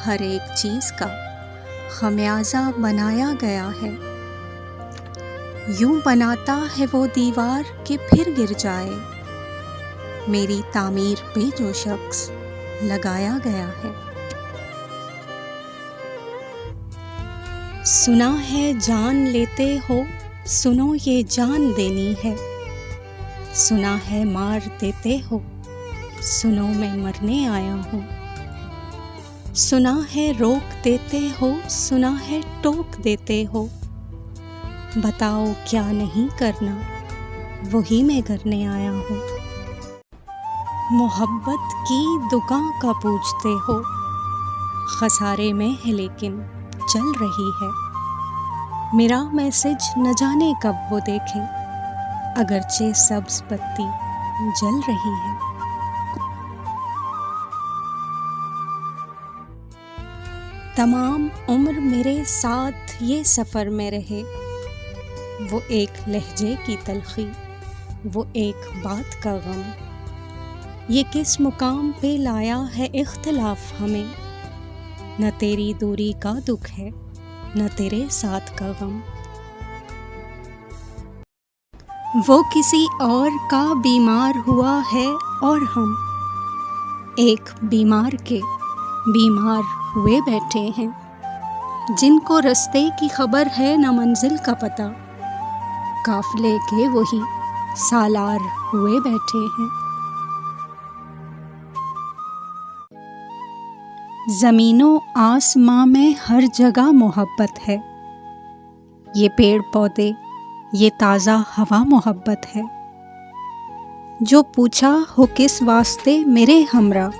हर एक चीज़ का खमियाजा बनाया गया है। यूं बनाता है वो दीवार कि फिर गिर जाए, मेरी तामीर पे जो शख्स लगाया गया है। सुना है जान लेते हो, सुनो ये जान देनी है। सुना है मार देते हो, सुनो मैं मरने आया हूँ। सुना है रोक देते हो, सुना है टोक देते हो। बताओ क्या नहीं करना, वही मैं करने आया हूँ। मोहब्बत की दुकान का पूछते हो, खसारे में है लेकिन चल रही है। मेरा मैसेज न जाने कब वो देखें, अगरचे सब्ज बत्ती जल रही है। तमाम उम्र मेरे साथ ये सफ़र में रहे, वो एक लहजे की तलखी, वो एक बात का गम। ये किस मुकाम पे लाया है इख्तिलाफ हमें, न तेरी दूरी का दुख है, न तेरे साथ का गम। वो किसी और का बीमार हुआ है और हम एक बीमार के बीमार हुए बैठे हैं। जिनको रास्ते की खबर है न मंजिल का पता, काफिले के वही सालार हुए बैठे हैं। ज़मीनों आसमां में हर जगह मोहब्बत है। ये पेड़ पौधे, ये ताज़ा हवा मोहब्बत है। जो पूछा हो किस वास्ते मेरे हमरा,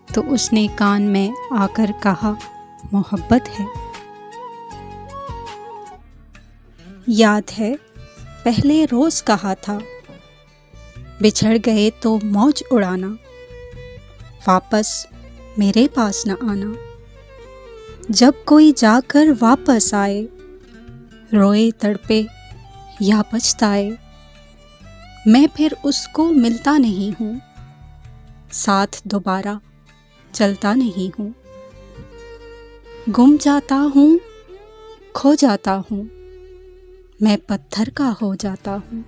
तो उसने कान में आकर कहा मोहब्बत है। याद है पहले रोज़ कहा था, बिछड़ गए तो मौज उड़ाना, वापस मेरे पास न आना। जब कोई जाकर वापस आए, रोए तड़पे या पछताए, मैं फिर उसको मिलता नहीं हूँ, साथ दोबारा चलता नहीं हूँ। गुम जाता हूँ, खो जाता हूँ, मैं पत्थर का हो जाता हूँ।